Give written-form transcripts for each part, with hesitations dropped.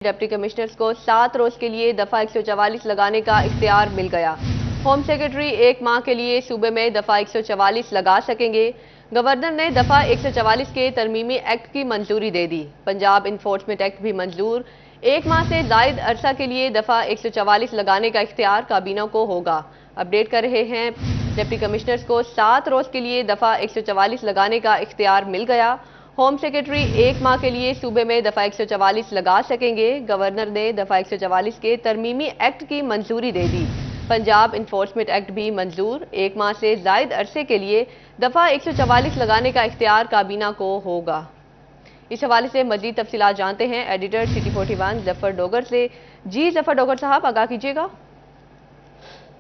Deputy commissioners को 7 रोज के लिए दफा 144 लगाने का इख्तियार मिल गया। होम सेक्रेटरी एक माह के लिए सूबे में दफा 144 लगा सकेंगे। गवर्नर ने दफा 144 के तरमीमी एक्ट की मंजूरी दे दी। पंजाब इन्फोर्समेंट एक्ट भी मंजूर। एक माह से जायद अरसा के लिए दफा 144 लगाने का इख्तियार काबीना को होगा। अपडेट कर रहे हैं, डिप्टी कमिश्नर्स को 7 रोज के लिए दफा 144 लगाने का इख्तियार मिल गया। होम सेक्रेटरी एक माह के लिए सूबे में दफा 144 लगा सकेंगे। गवर्नर ने दफा 144 के तरमीमी एक्ट की मंजूरी दे दी। पंजाब इन्फोर्समेंट एक्ट भी मंजूर। एक माह से जायद अरसे के लिए दफा 144 लगाने का इख्तियार काबीना को होगा। इस हवाले से मजीद तफसीलात जानते हैं एडिटर सिटी 41 जफर डोगर से। जी जफर डोगर साहब, आगाह कीजिएगा।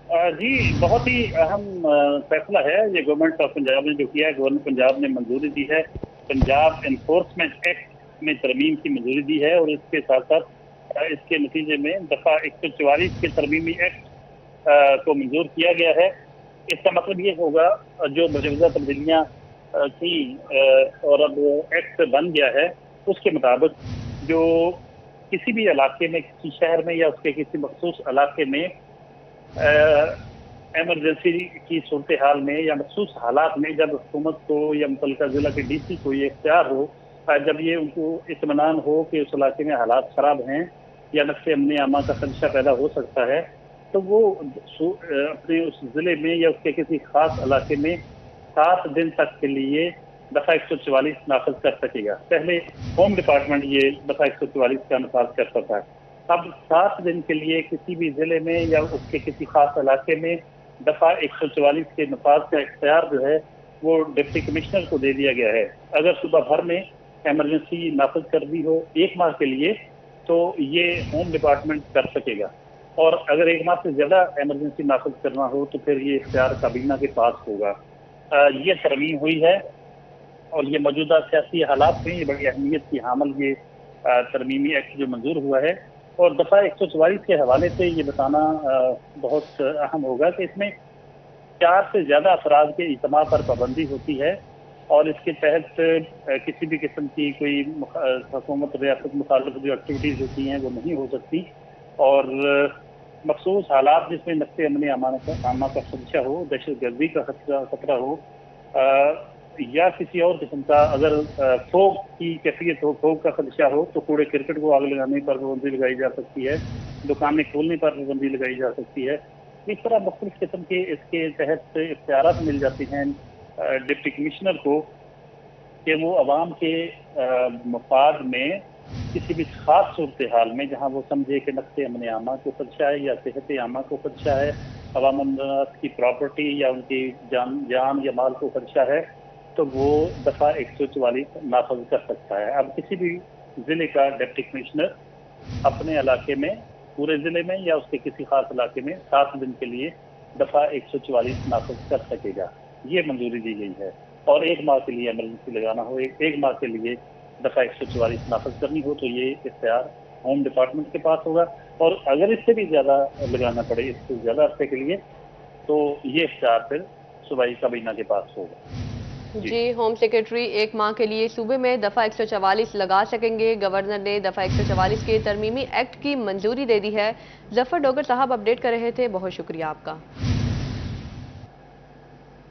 जी, बहुत ही अहम फैसला है ये गवर्नमेंट ऑफ पंजाब ने जो किया है। गवर्नमेंट पंजाब ने मंजूरी दी है, पंजाब एनफोर्समेंट एक्ट में तरमीम की मंजूरी दी है और इसके साथ साथ इसके नतीजे में दफा 144 के तरमीमी एक्ट को मंजूर किया गया है। इसका मतलब ये होगा जो मौजूदा तब्दीलियाँ थी और अब एक्ट बन गया है, उसके मुताबिक जो किसी भी इलाके में, किसी शहर में या उसके किसी मखसूस इलाके में एमरजेंसी की सूरत हाल में या मखसूस हालात में जब हुकूमत को या मुतल्लिका जिला के डीसी को ये इख्तियार हो, जब ये उनको इत्मीनान हो कि उस इलाके में हालात ख़राब हैं या नक्शे अमन आमा का खदशा पैदा हो सकता है, तो वो अपने उस ज़िले में या उसके किसी ख़ास इलाके में 7 दिन तक के लिए दफ़ा 144 नाफिज कर सकेगा। पहले होम डिपार्टमेंट ये दफ़ा 144 का नफाज करता था। अब 7 दिन के लिए किसी भी ज़िले में या उसके किसी खास इलाके में दफ़ा 144 के नफाज का इख्तियार जो है वो डिप्टी कमिश्नर को दे दिया गया है। अगर सुबह भर में एमरजेंसी नाफिज कर दी हो एक माह के लिए तो ये होम डिपार्टमेंट कर सकेगा, और अगर एक माह से ज़्यादा एमरजेंसी नाफिज करना हो तो फिर ये इख्तियार काबीना के पास होगा। ये तरमीम हुई है और ये मौजूदा सियासी हालात में ये बड़ी अहमियत की हामिल ये तरमीमी एक्ट जो मंजूर हुआ है। और दफ़ा 144 के हवाले से ये बताना बहुत अहम होगा कि इसमें 4 से ज़्यादा अफराद के इज्तिमा पर पाबंदी होती है और इसके तहत किसी भी किस्म की कोई हुकूमत रियासत मुखालिफ जो एक्टिविटीज़ होती हैं वो नहीं हो सकती, और मखसूस हालात जिसमें नक्शे अमन आमा का खदशा हो, दहशत गर्दी का खतरा हो या किसी और किस्म का अगर फोग की कैफियत हो, फोग का खदशा हो, तो कूड़े क्रिकेट को आग लगाने पर पाबंदी लगाई जा सकती है, दुकानें खोलने पर पाबंदी लगाई जा सकती है। इस तरह मुख्तलिफ किस्म के इसके तहत इख्तियारात मिल जाते हैं डिप्टी कमिश्नर को कि वो अवाम के मफाद में किसी भी खास सूरत हाल में जहाँ वो समझे कि नक्शे अमन आमा को खदशा है या सेहत आमा को खदशा है, अवाम की प्रॉपर्टी या उनकी जान या माल को खदशा है, तो वो दफ़ा 144 नाफिज कर सकता है। अब किसी भी ज़िले का डिप्टी कमिश्नर अपने इलाके में, पूरे ज़िले में या उसके किसी खास इलाके में 7 दिन के लिए दफ़ा 144 नाफिज कर सकेगा। ये मंजूरी दी गई है। और एक माह के लिए एमरजेंसी लगाना हो, एक माह के लिए दफ़ा 144 नाफिज करनी हो, तो ये इख्तियार होम डिपार्टमेंट के पास होगा। और अगर इससे भी ज़्यादा लगाना पड़े, इससे ज़्यादा अरसे के लिए, तो ये इख्तियार फिर सूबाई काबीना के पास होगा। जी, होम सेक्रेटरी एक माह के लिए सूबे में दफा 144 लगा सकेंगे। गवर्नर ने दफा 144 के तरमीमी एक्ट की मंजूरी दे दी है। जफर डोगर साहब अपडेट कर रहे थे, बहुत शुक्रिया आपका।